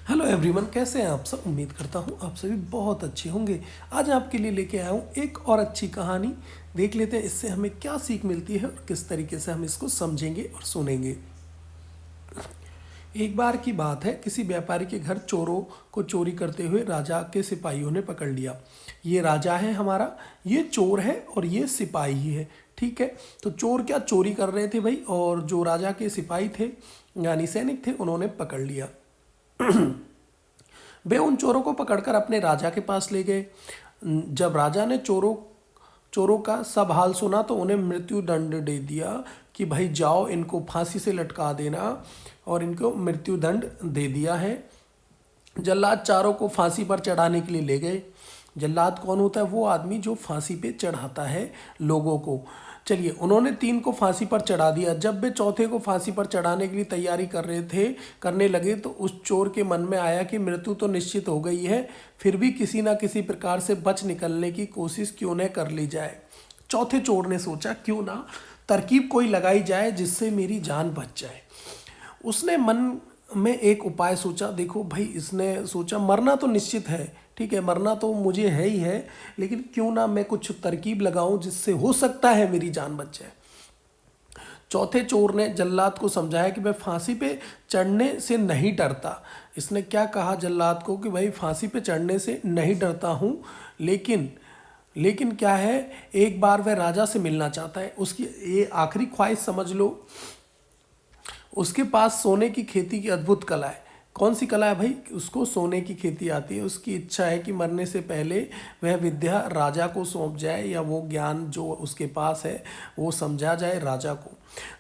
Hello everyone, कैसे हैं आप सब। उम्मीद करता हूँ आप सभी बहुत अच्छे होंगे। आज आपके लिए लेके आया हूँ एक और अच्छी कहानी। देख लेते हैं इससे हमें क्या सीख मिलती है और किस तरीके से हम इसको समझेंगे और सुनेंगे। एक बार की बात है, किसी व्यापारी के घर चोरों को चोरी करते हुए राजा के सिपाहियों ने पकड़ लिया। ये राजा है हमारा, ये चोर है और ये सिपाही है। ठीक है, तो चोर क्या चोरी कर रहे थे भाई, और जो राजा के सिपाही थे यानी सैनिक थे, उन्होंने पकड़ लिया। वे उन चोरों को पकड़कर अपने राजा के पास ले गए। जब राजा ने चोरों चोरों का सब हाल सुना तो उन्हें मृत्यु दंड दे दिया कि भाई जाओ, इनको फांसी से लटका देना, और इनको मृत्यु दंड दे दिया है। जल्लाद चारों को फांसी पर चढ़ाने के लिए ले गए। जल्लाद कौन होता है? वो आदमी जो फांसी पे चढ़ाता है लोगों को। चलिए, उन्होंने 3 को फांसी पर चढ़ा दिया। जब वे चौथे को फांसी पर चढ़ाने के लिए तैयारी करने लगे तो उस चोर के मन में आया कि मृत्यु तो निश्चित हो गई है, फिर भी किसी ना किसी प्रकार से बच निकलने की कोशिश क्यों न कर ली जाए। चौथे चोर ने सोचा, क्यों ना तरकीब कोई लगाई जाए जिससे मेरी जान बच जाए। उसने मन में एक उपाय सोचा। देखो भाई, इसने सोचा मरना तो निश्चित है, ठीक है, मरना तो मुझे है ही है, लेकिन क्यों ना मैं कुछ तरकीब लगाऊं जिससे हो सकता है मेरी जान बच जाए। चौथे चोर ने जल्लाद को समझाया कि मैं फांसी पे चढ़ने से नहीं डरता। इसने क्या कहा जल्लाद को कि भाई फांसी पे चढ़ने से नहीं डरता हूँ, लेकिन लेकिन क्या है, एक बार वह राजा से मिलना चाहता है। उसकी ये आखिरी ख्वाहिश समझ लो। उसके पास सोने की खेती की अद्भुत कला है। कौन सी कला है भाई? उसको सोने की खेती आती है। उसकी इच्छा है कि मरने से पहले वह विद्या राजा को सौंप जाए, या वो ज्ञान जो उसके पास है वो समझा जाए राजा को।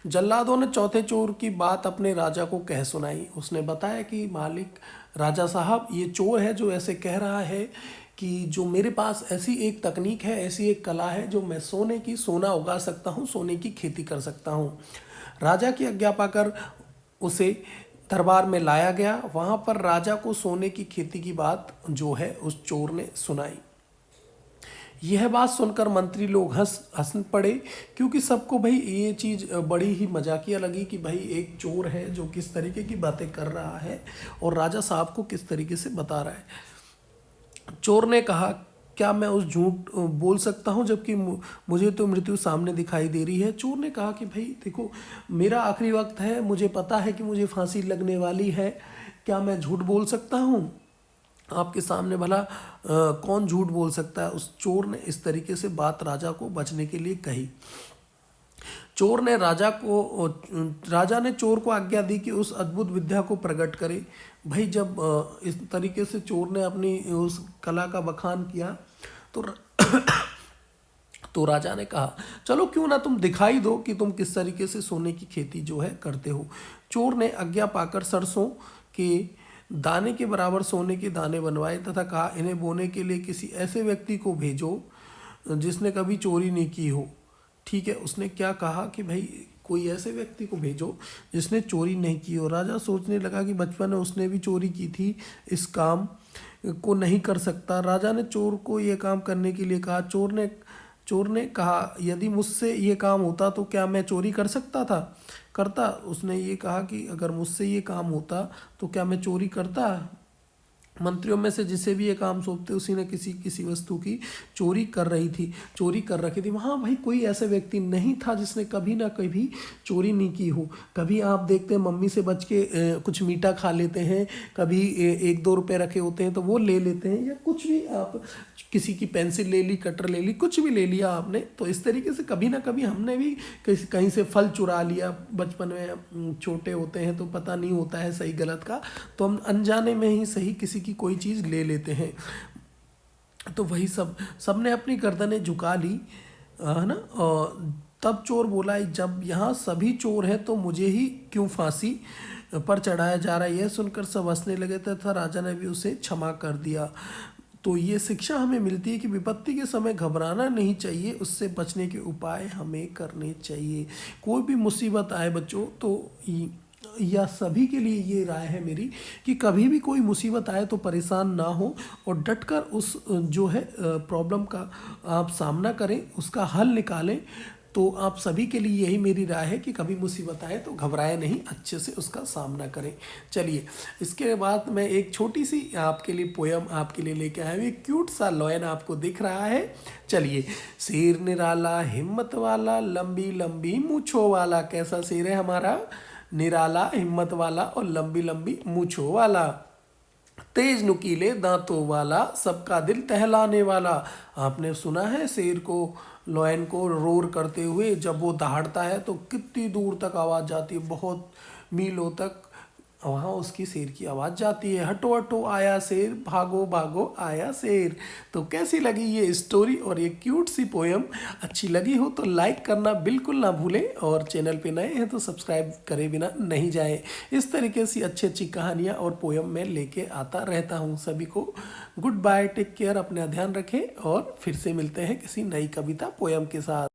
जल्लादों ने चौथे चोर की बात अपने राजा को कह सुनाई। उसने बताया कि मालिक राजा साहब, ये चोर है जो ऐसे कह रहा है कि जो मेरे पास ऐसी एक तकनीक है, ऐसी एक कला है जो मैं सोना उगा सकता हूँ, सोने की खेती कर सकता हूँ। राजा की आज्ञा पाकर उसे दरबार में लाया गया। वहां पर राजा को सोने की खेती की बात जो है उस चोर ने सुनाई। यह बात सुनकर मंत्री लोग हंस पड़े, क्योंकि सबको भाई ये चीज़ बड़ी ही मजाकिया लगी कि भाई एक चोर है जो किस तरीके की बातें कर रहा है और राजा साहब को किस तरीके से बता रहा है। चोर ने कहा, क्या मैं उस झूठ बोल सकता हूँ जबकि मुझे तो मृत्यु सामने दिखाई दे रही है। चोर ने कहा कि भाई देखो, मेरा आखिरी वक्त है, मुझे पता है कि मुझे फांसी लगने वाली है, क्या मैं झूठ बोल सकता हूँ? आपके सामने भला कौन झूठ बोल सकता है। उस चोर ने इस तरीके से बात राजा को बचने के लिए कही। राजा ने चोर को आज्ञा दी कि उस अद्भुत विद्या को प्रकट करे। भाई जब इस तरीके से चोर ने अपनी उस कला का बखान किया तो तो राजा ने कहा, चलो क्यों ना तुम दिखाई दो कि तुम किस तरीके से सोने की खेती जो है करते हो। चोर ने आज्ञा पाकर सरसों के दाने के बराबर सोने के दाने बनवाए तथा कहा, इन्हें बोने के लिए किसी ऐसे व्यक्ति को भेजो जिसने कभी चोरी नहीं की हो। ठीक है, उसने क्या कहा कि भाई कोई ऐसे व्यक्ति को भेजो जिसने चोरी नहीं की हो। राजा सोचने लगा कि बचपन में उसने भी चोरी की थी, इस काम को नहीं कर सकता। राजा ने चोर को यह काम करने के लिए कहा। चोर ने कहा, यदि मुझसे ये काम होता तो क्या मैं चोरी कर सकता था? करता। उसने ये कहा कि अगर मुझसे ये काम होता तो क्या मैं चोरी करता? मंत्रियों में से जिसे भी ये काम सौंपते उसी ने किसी वस्तु की चोरी कर रखी थी। वहाँ भाई कोई ऐसा व्यक्ति नहीं था जिसने कभी ना कभी चोरी नहीं की हो। कभी आप देखते हैं मम्मी से बच के कुछ मीठा खा लेते हैं, कभी 1-2 रुपए रखे होते हैं तो वो ले लेते हैं, या कुछ भी आप किसी की पेंसिल ले ली, कटर ले ली, कुछ भी ले लिया आपने, तो इस तरीके से कभी ना कभी हमने भी कहीं से फल चुरा लिया। बचपन में छोटे होते हैं तो पता नहीं होता है सही गलत का, तो हम अनजाने में ही सही किसी की कोई चीज़ ले लेते हैं। तो वही सबने अपनी गर्दनें झुका ली, है ना। और तब चोर बोला, जब यहाँ सभी चोर हैं तो मुझे ही क्यों फांसी पर चढ़ाया जा रहा है। यह सुनकर सब हंसने लगे तथा राजा ने भी उसे क्षमा कर दिया। तो ये शिक्षा हमें मिलती है कि विपत्ति के समय घबराना नहीं चाहिए, उससे बचने के उपाय हमें करने चाहिए। कोई भी मुसीबत आए बच्चों, तो या सभी के लिए ये राय है मेरी कि कभी भी कोई मुसीबत आए तो परेशान ना हो और डटकर उस जो है प्रॉब्लम का आप सामना करें, उसका हल निकालें। तो आप सभी के लिए यही मेरी राय है कि कभी मुसीबत आए तो घबराए नहीं, अच्छे से उसका सामना करें। चलिए, इसके बाद मैं एक छोटी सी आपके लिए पोयम आपके लिए लेके आया हूँ। एक क्यूट सा लाइन आपको दिख रहा है। चलिए, शेर निराला हिम्मत वाला, लंबी लंबी मूंछों वाला। कैसा शेर है हमारा? निराला, हिम्मत वाला और लंबी लंबी मूंछों वाला। तेज नुकीले दांतों वाला, सबका दिल टहलाने वाला। आपने सुना है शेर को, लॉयन को रोर करते हुए? जब वो दहाड़ता है तो कितनी दूर तक आवाज़ जाती है, बहुत मीलों तक वहाँ उसकी शेर की आवाज़ जाती है। हटो हटो आया शेर, भागो भागो आया शेर। तो कैसी लगी ये स्टोरी और ये क्यूट सी पोयम? अच्छी लगी हो तो लाइक करना बिल्कुल ना भूलें, और चैनल पे नए हैं तो सब्सक्राइब करे बिना नहीं जाएं। इस तरीके से अच्छी अच्छी कहानियाँ और पोयम मैं लेके आता रहता हूँ। सभी को गुड बाय, टेक केयर, अपना ध्यान रखें और फिर से मिलते हैं किसी नई कविता पोयम के साथ।